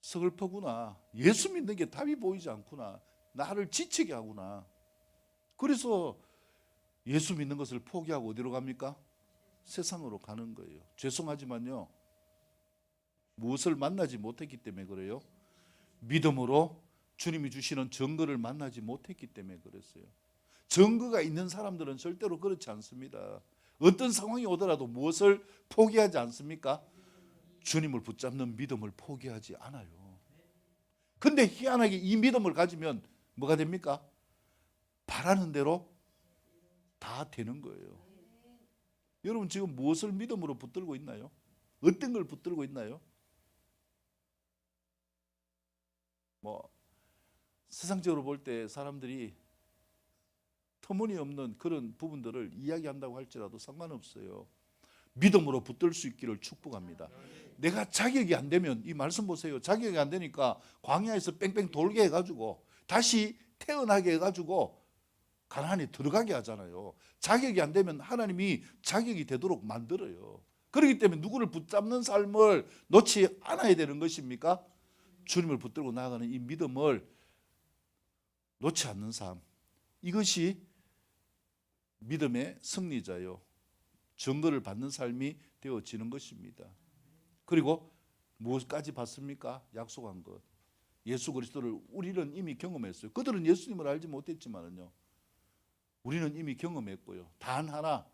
서글프구나. 예수 믿는 게 답이 보이지 않구나. 나를 지치게 하구나. 그래서 예수 믿는 것을 포기하고 어디로 갑니까? 세상으로 가는 거예요. 죄송하지만요 무엇을 만나지 못했기 때문에 그래요. 믿음으로 주님이 주시는 증거를 만나지 못했기 때문에 그랬어요. 증거가 있는 사람들은 절대로 그렇지 않습니다. 어떤 상황이 오더라도 무엇을 포기하지 않습니까? 주님을 붙잡는 믿음을 포기하지 않아요. 근데 희한하게 이 믿음을 가지면 뭐가 됩니까? 바라는 대로 다 되는 거예요. 여러분 지금 무엇을 믿음으로 붙들고 있나요? 어떤 걸 붙들고 있나요? 뭐 세상적으로 볼 때 사람들이 터무니없는 그런 부분들을 이야기한다고 할지라도 상관없어요. 믿음으로 붙들 수 있기를 축복합니다. 내가 자격이 안 되면, 이 말씀 보세요. 자격이 안 되니까 광야에서 뺑뺑 돌게 해가지고 다시 태어나게 해가지고 가나안에 들어가게 하잖아요. 자격이 안 되면 하나님이 자격이 되도록 만들어요. 그렇기 때문에 누구를 붙잡는 삶을 놓지 않아야 되는 것입니까? 주님을 붙들고 나아가는 이 믿음을 놓지 않는 삶, 이것이 믿음의 승리자요, 증거를 받는 삶이 되어지는 것입니다. 그리고 무엇까지 받습니까? 약속한 것. 예수 그리스도를 우리는 이미 경험했어요. 그들은 예수님을 알지 못했지만은요, 우리는 이미 경험했고요. 단 하나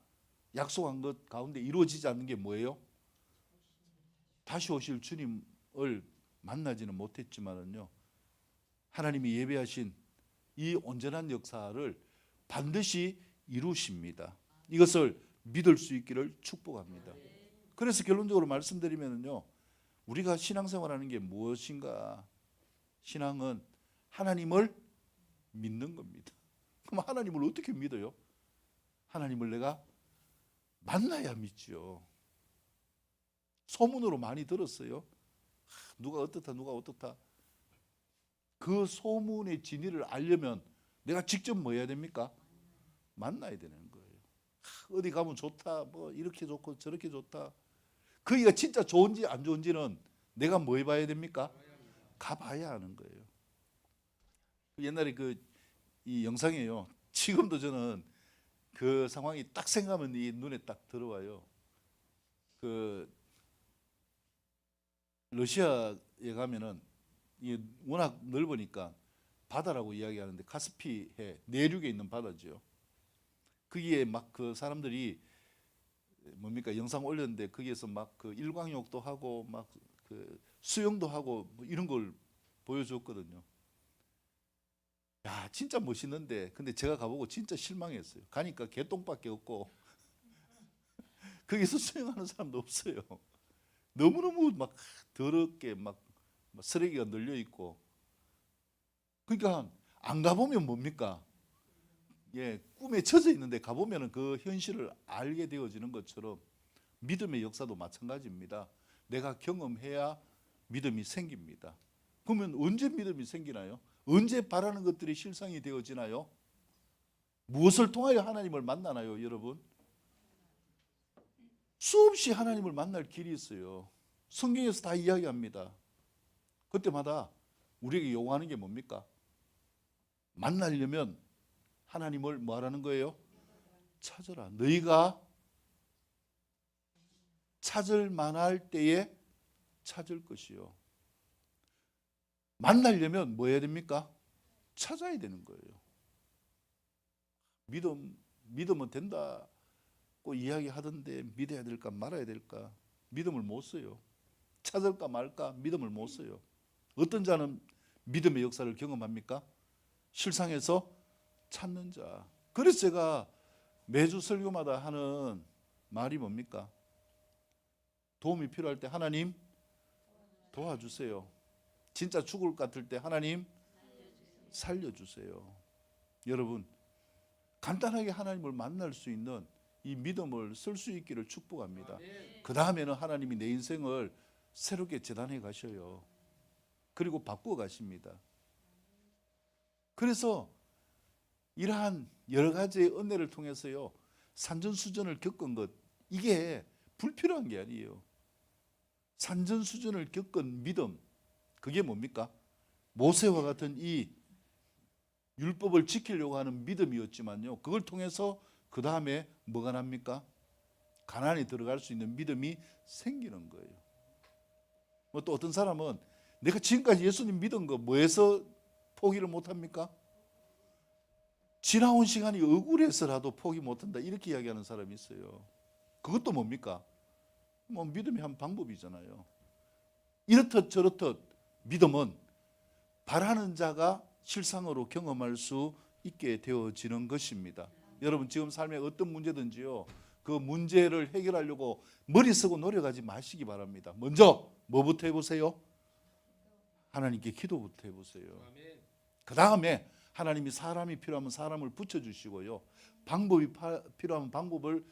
약속한 것 가운데 이루어지지 않는 게 뭐예요? 다시 오실 주님을 만나지는 못했지만은요, 하나님이 예배하신 이 온전한 역사를 반드시 이루십니다. 이것을 믿을 수 있기를 축복합니다. 그래서 결론적으로 말씀드리면요, 우리가 신앙생활하는 게 무엇인가? 신앙은 하나님을 믿는 겁니다. 그럼 하나님을 어떻게 믿어요? 하나님을 내가 만나야 믿죠. 소문으로 많이 들었어요. 누가 어떻다 누가 어떻다. 그 소문의 진위를 알려면 내가 직접 뭐 해야 됩니까? 만나야 되는 거예요. 어디 가면 좋다, 뭐 이렇게 좋고 저렇게 좋다. 거기가 진짜 좋은지 안 좋은지는 내가 뭐 해봐야 됩니까? 가봐야 하는 거예요. 옛날에 이 영상이에요. 지금도 저는 그 상황이 딱 생각하면 이 눈에 딱 들어와요. 러시아에 가면은 이게 워낙 넓으니까 바다라고 이야기하는데 카스피해 내륙에 있는 바다죠. 거기에 막 그 사람들이 뭡니까 영상 올렸는데 거기에서 막 그 일광욕도 하고 막 그 수영도 하고 뭐 이런 걸 보여줬거든요. 야, 진짜 멋있는데, 근데 제가 가보고 진짜 실망했어요. 가니까 개똥밖에 없고 거기서 수영하는 사람도 없어요. 너무너무 막 더럽게 막 쓰레기가 널려 있고. 그러니까 안 가보면 뭡니까? 예, 꿈에 젖어 있는데 가보면 그 현실을 알게 되어지는 것처럼 믿음의 역사도 마찬가지입니다. 내가 경험해야 믿음이 생깁니다. 그러면 언제 믿음이 생기나요? 언제 바라는 것들이 실상이 되어지나요? 무엇을 통하여 하나님을 만나나요, 여러분? 수없이 하나님을 만날 길이 있어요. 성경에서 다 이야기합니다. 그때마다 우리에게 요구하는 게 뭡니까? 만나려면 하나님을 뭐 하라는 거예요? 찾으라. 너희가 찾을 만할 때에 찾을 것이요. 만나려면 뭐 해야 됩니까? 찾아야 되는 거예요. 믿으면 된다고 이야기하던데 믿어야 될까 말아야 될까? 믿음을 못 써요. 찾을까 말까? 믿음을 못 써요. 어떤 자는 믿음의 역사를 경험합니까? 실상에서 찾는 자. 그래서 제가 매주 설교마다 하는 말이 뭡니까? 도움이 필요할 때 하나님 도와주세요. 진짜 죽을 것 같을 때 하나님 살려주세요. 여러분, 간단하게 하나님을 만날 수 있는 이 믿음을 쓸 수 있기를 축복합니다. 그 다음에는 하나님이 내 인생을 새롭게 재단해 가셔요. 그리고 바꾸어 가십니다. 그래서 이러한 여러 가지의 은혜를 통해서요, 산전수전을 겪은 것, 이게 불필요한 게 아니에요. 산전수전을 겪은 믿음, 그게 뭡니까? 모세와 같은 이 율법을 지키려고 하는 믿음이었지만요, 그걸 통해서 그 다음에 뭐가 납니까? 가나안에 들어갈 수 있는 믿음이 생기는 거예요. 뭐 또 어떤 사람은 내가 지금까지 예수님 믿은 거 뭐해서 포기를 못합니까? 지나온 시간이 억울해서라도 포기 못한다, 이렇게 이야기하는 사람이 있어요. 그것도 뭡니까? 뭐 믿음의 한 방법이잖아요. 이렇듯 저렇듯 믿음은 바라는 자가 실상으로 경험할 수 있게 되어지는 것입니다. 여러분, 지금 삶에 어떤 문제든지요, 그 문제를 해결하려고 머리 쓰고 노력하지 마시기 바랍니다. 먼저 뭐부터 해보세요? 하나님께 기도부터 해보세요. 그 다음에 하나님이 사람이 필요하면 사람을 붙여주시고요, 방법이 필요하면 방법을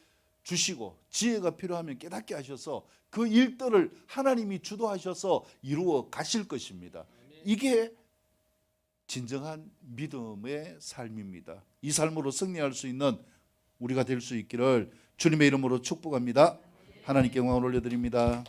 주시고 지혜가 필요하면 깨닫게 하셔서 그 일들을 하나님이 주도하셔서 이루어 가실 것입니다. 이게 진정한 믿음의 삶입니다. 이 삶으로 승리할 수 있는 우리가 될 수 있기를 주님의 이름으로 축복합니다. 하나님께 영광을 올려드립니다.